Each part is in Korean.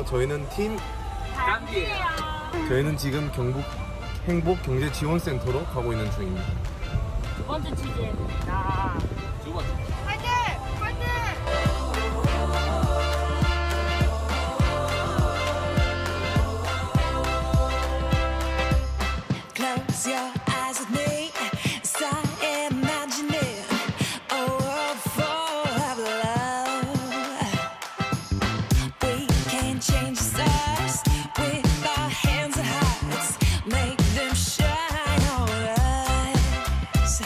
안녕하세요. 저희는 팀 감비예요. 저희는 지금 경북 행복경제지원센터로 가고 있는 중입니다. 두 번째 취재입니다. 두 번째. 화이팅! 화이팅! Close your eyes with me. Start imagining a world full of love. We can change the stars with our hands and hearts. Make them shine on us.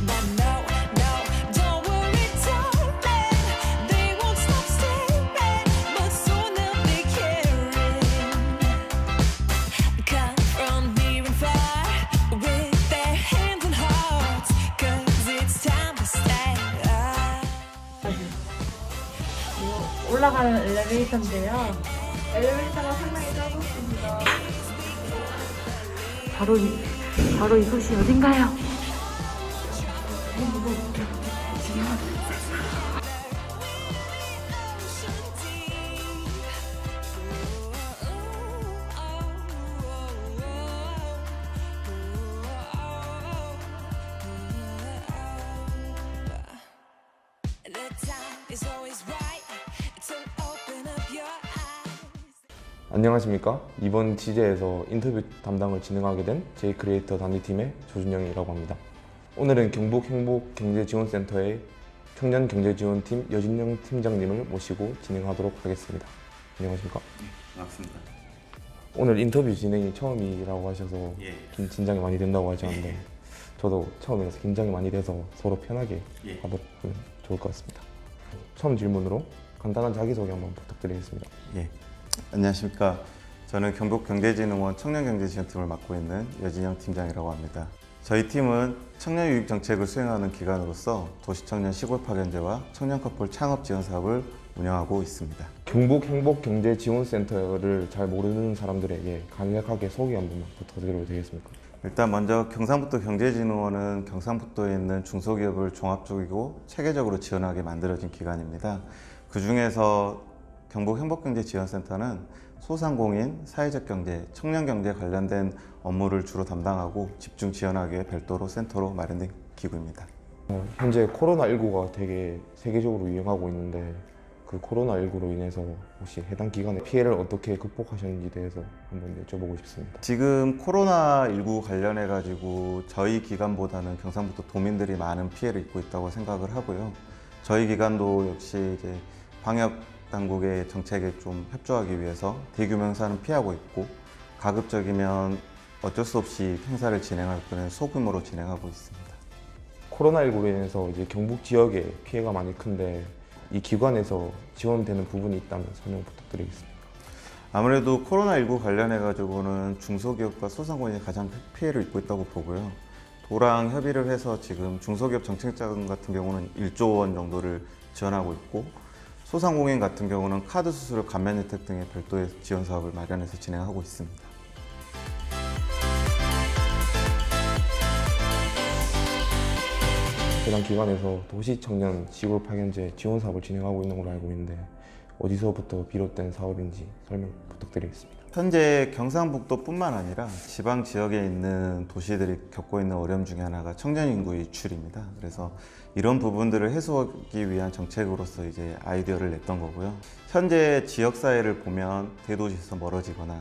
But no, no, don't worry, darling. They won't stop staring, but soon they'll be caring. Come from near and far with their hands and hearts, 'cause it's time to stay. 올라가는 엘리베이터인데요. 엘리베이터가 상당히 짧습니다. 바로 이곳이 어딘가요? The time is always right to open up your eyes. 안녕하십니까? 이번 취재에서 인터뷰 담당을 진행하게 된 J-크리에이터 단위팀의 조준영이라고 합니다. 오늘은 경북 행복경제지원센터의 청년경제지원팀 여진영 팀장님을 모시고 진행하도록 하겠습니다. 안녕하십니까? 반갑습니다. 오늘 인터뷰 진행이 처음이라고 하셔서 예. 좀 긴장이 많이 된다고 하셨는데 예. 저도 처음이라서 긴장이 많이 돼서 서로 편하게 예. 하도록 하면 좋을 것 같습니다. 처음 질문으로 간단한 자기소개 한번 부탁드리겠습니다. 예. 안녕하십니까. 저는 경북경제진흥원 청년경제지원팀을 맡고 있는 여진영 팀장이라고 합니다. 저희 팀은 청년 유입 정책을 수행하는 기관으로서 도시청년 시골 파견제와 청년 커플 창업 지원 사업을 운영하고 있습니다. 경북 행복경제지원센터를 잘 모르는 사람들에게 간략하게 소개 한 번만 부탁드려도 되겠습니까? 일단 먼저 경상북도 경제진흥원은 경상북도에 있는 중소기업을 종합적이고 체계적으로 지원하게 만들어진 기관입니다. 그 중에서 경북 행복경제지원센터는 소상공인, 사회적 경제, 청년 경제 관련된 업무를 주로 담당하고 집중 지원하기 위해 별도로 센터로 마련된 기구입니다. 현재 코로나19가 되게 세계적으로 유행하고 있는데 그 코로나19로 인해서 혹시 해당 기관의 피해를 어떻게 극복하셨는지에 대해서 한번 여쭤보고 싶습니다. 지금 코로나19 관련해 가지고 저희 기관보다는 경상북도 도민들이 많은 피해를 입고 있다고 생각을 하고요. 저희 기관도 역시 이제 방역 당국의 정책에 좀 협조하기 위해서 대규모 행사는 피하고 있고 가급적이면 어쩔 수 없이 행사를 진행할 때는 소규모로 진행하고 있습니다. 코로나19로 인해서 이제 경북 지역에 피해가 많이 큰데 이 기관에서 지원되는 부분이 있다면 설명 부탁드리겠습니다. 아무래도 코로나19 관련해 가지고는 중소기업과 소상공인이 가장 피해를 입고 있다고 보고요. 도랑 협의를 해서 지금 중소기업 정책자금 같은 경우는 1조 원 정도를 지원하고 있고 소상공인 같은 경우는 카드 수수료 감면 혜택 등의 별도의 지원 사업을 마련해서 진행하고 있습니다. 해당 기관에서 도시청년 시골 파견제 지원 사업을 진행하고 있는 걸로 알고 있는데 어디서부터 비롯된 사업인지 설명 부탁드리겠습니다. 현재 경상북도뿐만 아니라 지방 지역에 있는 도시들이 겪고 있는 어려움 중에 하나가 청년 인구 유출입니다. 그래서 이런 부분들을 해소하기 위한 정책으로서 이제 아이디어를 냈던 거고요. 현재 지역 사회를 보면 대도시에서 멀어지거나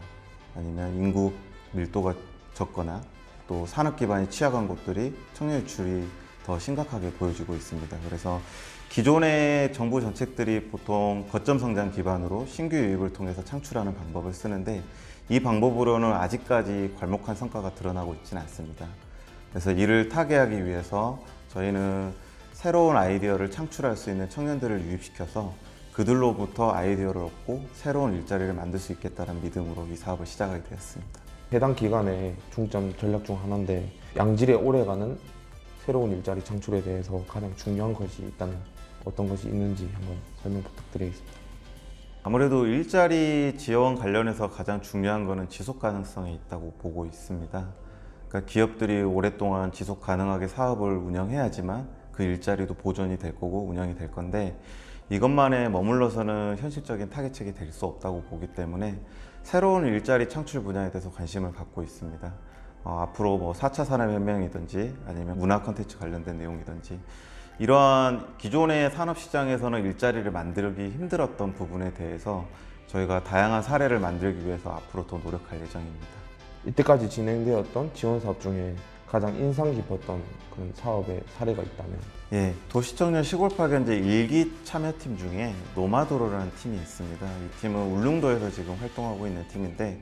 아니면 인구 밀도가 적거나 또 산업 기반이 취약한 곳들이 청년 유출이 더 심각하게 보여지고 있습니다. 그래서 기존의 정부 정책들이 보통 거점 성장 기반으로 신규 유입을 통해서 창출하는 방법을 쓰는데 이 방법으로는 아직까지 괄목한 성과가 드러나고 있지는 않습니다. 그래서 이를 타개하기 위해서 저희는 새로운 아이디어를 창출할 수 있는 청년들을 유입시켜서 그들로부터 아이디어를 얻고 새로운 일자리를 만들 수 있겠다는 믿음으로 이 사업을 시작하게 되었습니다. 해당 기관의 중점 전략 중 하나인데 양질의 오래가는 새로운 일자리 창출에 대해서 가장 중요한 것이 있다면 어떤 것이 있는지 한번 설명 부탁드리겠습니다. 아무래도 일자리 지원 관련해서 가장 중요한 것은 지속 가능성에 있다고 보고 있습니다. 그러니까 기업들이 오랫동안 지속 가능하게 사업을 운영해야지만 그 일자리도 보존이 될 거고 운영이 될 건데 이것만에 머물러서는 현실적인 타겟책이 될 수 없다고 보기 때문에 새로운 일자리 창출 분야에 대해서 관심을 갖고 있습니다. 앞으로 뭐 4차 산업혁명이든지 아니면 문화 콘텐츠 관련된 내용이든지 이러한 기존의 산업시장에서는 일자리를 만들기 힘들었던 부분에 대해서 저희가 다양한 사례를 만들기 위해서 앞으로 더 노력할 예정입니다. 이때까지 진행되었던 지원 사업 중에 가장 인상 깊었던 그런 사업의 사례가 있다면? 예, 도시청년 시골파견제 1기 참여팀 중에 노마도로라는 팀이 있습니다. 이 팀은 울릉도에서 지금 활동하고 있는 팀인데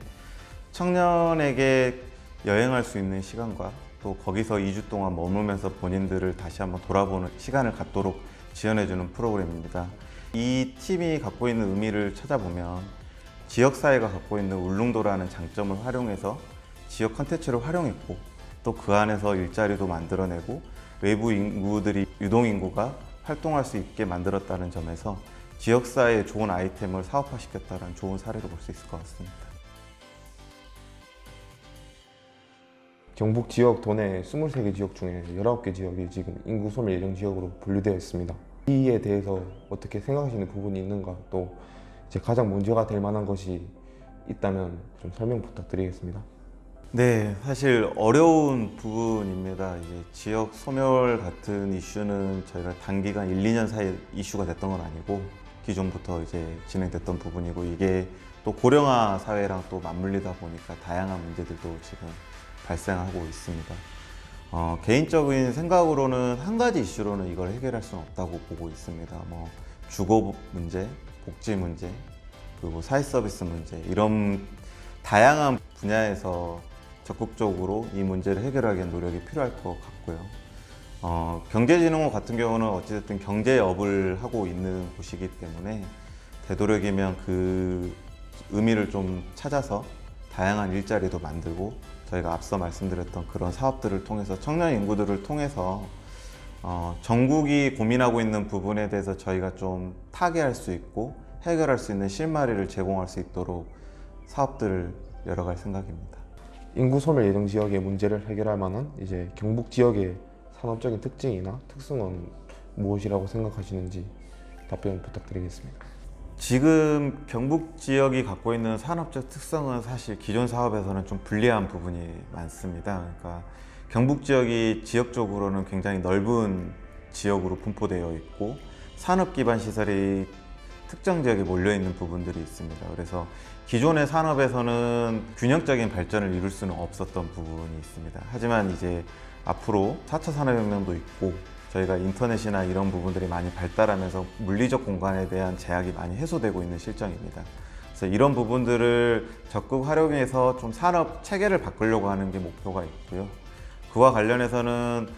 청년에게 여행할 수 있는 시간과 또 거기서 2주 동안 머물면서 본인들을 다시 한번 돌아보는 시간을 갖도록 지원해주는 프로그램입니다. 이 팀이 갖고 있는 의미를 찾아보면 지역사회가 갖고 있는 울릉도라는 장점을 활용해서 지역 콘텐츠를 활용했고 또 그 안에서 일자리도 만들어내고 외부 인구들이 유동인구가 활동할 수 있게 만들었다는 점에서 지역사회에 좋은 아이템을 사업화시켰다는 좋은 사례로 볼 수 있을 것 같습니다. 경북 지역 도내 23개 지역 중에 19개 지역이 지금 인구 소멸 예정 지역으로 분류되어 있습니다. 이에 대해서 어떻게 생각하시는 부분이 있는가, 또 이제 가장 문제가 될 만한 것이 있다면 좀 설명 부탁드리겠습니다. 네, 사실 어려운 부분입니다. 이제 지역 소멸 같은 이슈는 저희가 단기간 1, 2년 사이에 이슈가 됐던 건 아니고 기존부터 이제 진행됐던 부분이고 이게 또 고령화 사회랑 또 맞물리다 보니까 다양한 문제들도 지금 발생하고 있습니다. 개인적인 생각으로는 한 가지 이슈로는 이걸 해결할 수는 없다고 보고 있습니다. 뭐 주거 문제, 복지 문제, 그리고 사회 서비스 문제 이런 다양한 분야에서 적극적으로 이 문제를 해결하기 위한 노력이 필요할 것 같고요. 경제진흥원 같은 경우는 어찌됐든 경제업을 하고 있는 곳이기 때문에 되도록이면 그 의미를 좀 찾아서 다양한 일자리도 만들고 저희가 앞서 말씀드렸던 그런 사업들을 통해서 청년 인구들을 통해서 전국이 고민하고 있는 부분에 대해서 저희가 좀 타개할 수 있고 해결할 수 있는 실마리를 제공할 수 있도록 사업들을 열어갈 생각입니다. 인구 소멸 예정 지역의 문제를 해결할 만한 이제 경북 지역의 산업적인 특징이나 특성은 무엇이라고 생각하시는지 답변 부탁드리겠습니다. 지금 경북 지역이 갖고 있는 산업적 특성은 사실 기존 사업에서는 좀 불리한 부분이 많습니다. 그러니까 경북 지역이 지역적으로는 굉장히 넓은 지역으로 분포되어 있고 산업 기반 시설이 특정 지역에 몰려 있는 부분들이 있습니다. 그래서 기존의 산업에서는 균형적인 발전을 이룰 수는 없었던 부분이 있습니다. 하지만 이제 앞으로 4차 산업혁명도 있고 저희가 인터넷이나 이런 부분들이 많이 발달하면서 물리적 공간에 대한 제약이 많이 해소되고 있는 실정입니다. 그래서 이런 부분들을 적극 활용해서 좀 산업 체계를 바꾸려고 하는 게 목표가 있고요. 그와 관련해서는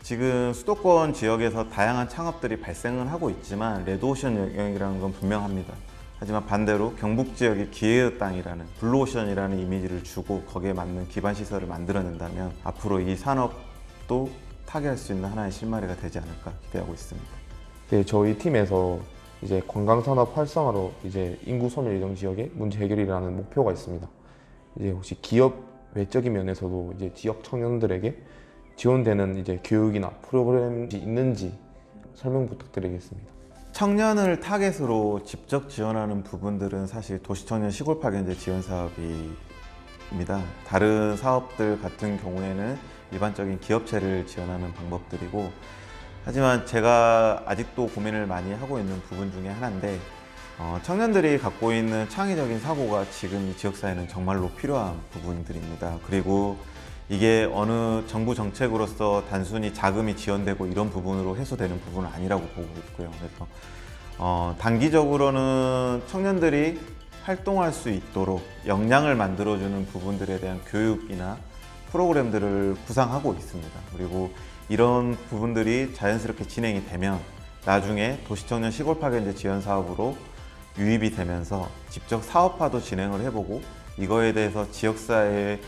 지금 수도권 지역에서 다양한 창업들이 발생을 하고 있지만 레드오션 영역이라는 건 분명합니다. 하지만 반대로 경북 지역이 기회의 땅이라는 블루오션이라는 이미지를 주고 거기에 맞는 기반 시설을 만들어낸다면 앞으로 이 산업도 타개할 수 있는 하나의 실마리가 되지 않을까 기대하고 있습니다. 네, 저희 팀에서 이제 관광산업 활성화로 이제 인구 소멸 예정 지역의 문제 해결이라는 목표가 있습니다. 이제 혹시 기업 외적인 면에서도 이제 지역 청년들에게 지원되는 이제 교육이나 프로그램이 있는지 설명 부탁드리겠습니다. 청년을 타겟으로 직접 지원하는 부분들은 사실 도시청년 시골파견제 지원 사업입니다. 다른 사업들 같은 경우에는 일반적인 기업체를 지원하는 방법들이고 하지만 제가 아직도 고민을 많이 하고 있는 부분 중에 하나인데 청년들이 갖고 있는 창의적인 사고가 지금 이 지역사회는 정말로 필요한 부분들입니다. 그리고 이게 어느 정부 정책으로서 단순히 자금이 지원되고 이런 부분으로 해소되는 부분은 아니라고 보고 있고요. 그래서 단기적으로는 청년들이 활동할 수 있도록 역량을 만들어주는 부분들에 대한 교육이나 프로그램들을 구상하고 있습니다. 그리고 이런 부분들이 자연스럽게 진행이 되면 나중에 도시청년 시골파견제 지원 사업으로 유입이 되면서 직접 사업화도 진행을 해보고 이거에 대해서 지역사회에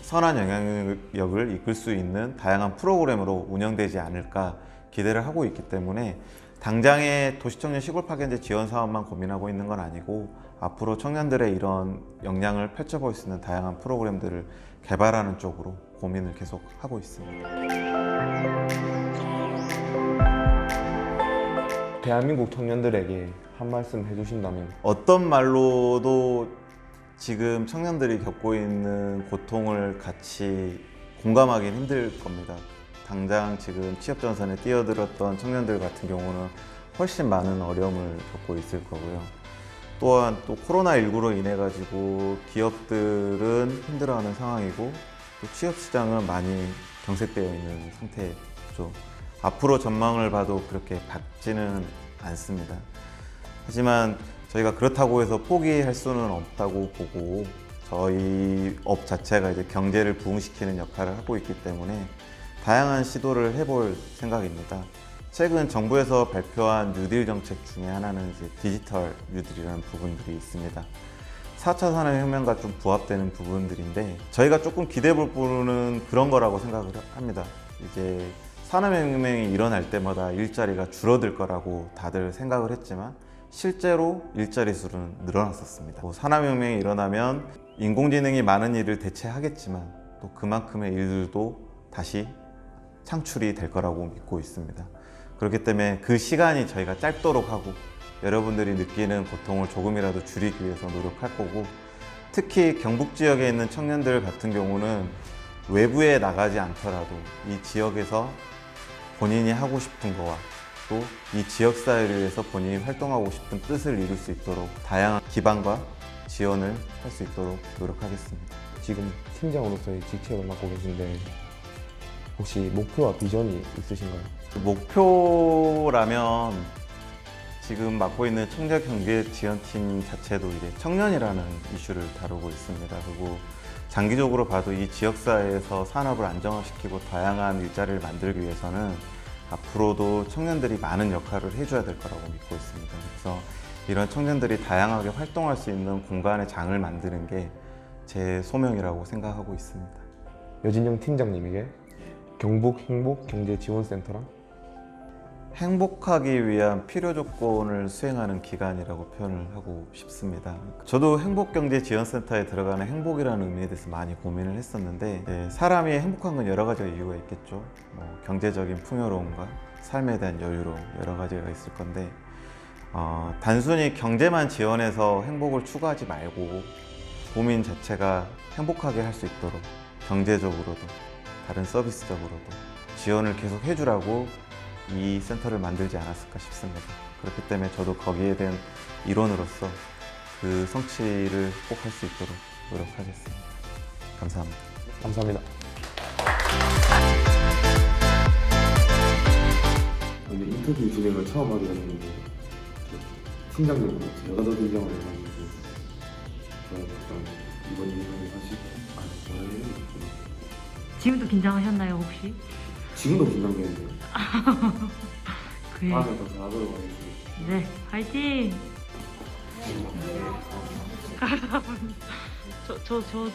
선한 영향력을 이끌 수 있는 다양한 프로그램으로 운영되지 않을까 기대를 하고 있기 때문에 당장의 도시청년 시골파견제 지원 사업만 고민하고 있는 건 아니고 앞으로 청년들의 이런 역량을 펼쳐볼 수 있는 다양한 프로그램들을 개발하는 쪽으로 고민을 계속 하고 있습니다. 대한민국 청년들에게 한 말씀 해주신다면 어떤 말로도 지금 청년들이 겪고 있는 고통을 같이 공감하기는 힘들 겁니다. 당장 지금 취업 전선에 뛰어들었던 청년들 같은 경우는 훨씬 많은 어려움을 겪고 있을 거고요. 또한 또 코로나19로 인해 가지고 기업들은 힘들어하는 상황이고 또 취업 시장은 많이 경색되어 있는 상태죠. 앞으로 전망을 봐도 그렇게 밝지는 않습니다. 하지만 저희가 그렇다고 해서 포기할 수는 없다고 보고 저희 업 자체가 이제 경제를 부흥시키는 역할을 하고 있기 때문에 다양한 시도를 해볼 생각입니다. 최근 정부에서 발표한 뉴딜 정책 중에 하나는 이제 디지털 뉴딜이라는 부분들이 있습니다. 4차 산업혁명과 좀 부합되는 부분들인데 저희가 조금 기대해 볼 부분은 그런 거라고 생각을 합니다. 이제 산업혁명이 일어날 때마다 일자리가 줄어들 거라고 다들 생각을 했지만 실제로 일자리 수는 늘어났었습니다. 산업혁명이 일어나면 인공지능이 많은 일을 대체하겠지만 또 그만큼의 일들도 다시 창출이 될 거라고 믿고 있습니다. 그렇기 때문에 그 시간이 저희가 짧도록 하고 여러분들이 느끼는 고통을 조금이라도 줄이기 위해서 노력할 거고 특히 경북 지역에 있는 청년들 같은 경우는 외부에 나가지 않더라도 이 지역에서 본인이 하고 싶은 거와 또 이 지역사회를 위해서 본인이 활동하고 싶은 뜻을 이룰 수 있도록 다양한 기반과 지원을 할 수 있도록 노력하겠습니다. 지금 팀장으로서의 직책을 맡고 계신데 혹시 목표와 비전이 있으신가요? 목표라면 지금 맡고 있는 청년경제지원팀 자체도 이제 청년이라는 이슈를 다루고 있습니다. 그리고 장기적으로 봐도 이 지역사회에서 산업을 안정화시키고 다양한 일자리를 만들기 위해서는 앞으로도 청년들이 많은 역할을 해줘야 될 거라고 믿고 있습니다. 그래서 이런 청년들이 다양하게 활동할 수 있는 공간의 장을 만드는 게 제 소명이라고 생각하고 있습니다. 여진영 팀장님에게 경북 행복경제지원센터랑 행복하기 위한 필요 조건을 수행하는 기관이라고 표현을 하고 싶습니다. 저도 행복경제지원센터에 들어가는 행복이라는 의미에 대해서 많이 고민을 했었는데 사람이 행복한 건 여러 가지 이유가 있겠죠. 경제적인 풍요로움과 삶에 대한 여유로움 여러 가지가 있을 건데 단순히 경제만 지원해서 행복을 추구하지 말고 도민 자체가 행복하게 할 수 있도록 경제적으로도 다른 서비스적으로도 지원을 계속 해주라고 이 센터를 만들지 않았을까 싶습니다. 그렇기 때문에 저도 거기에 대한 일원으로서 그 성취를 꼭 할 수 있도록 노력하겠습니다. 감사합니다. 감사합니다. 오늘 인터뷰 진행을 처음 하게 됐는데 팀장님으로 제가 더 긴장을 해가지고 일단 이번 일을 사실 지금도 긴장하셨나요 혹시? 지금도 긴장되는데 그래. 다음에 더 잘하도록 하겠습니다. 네, 화이팅! 저도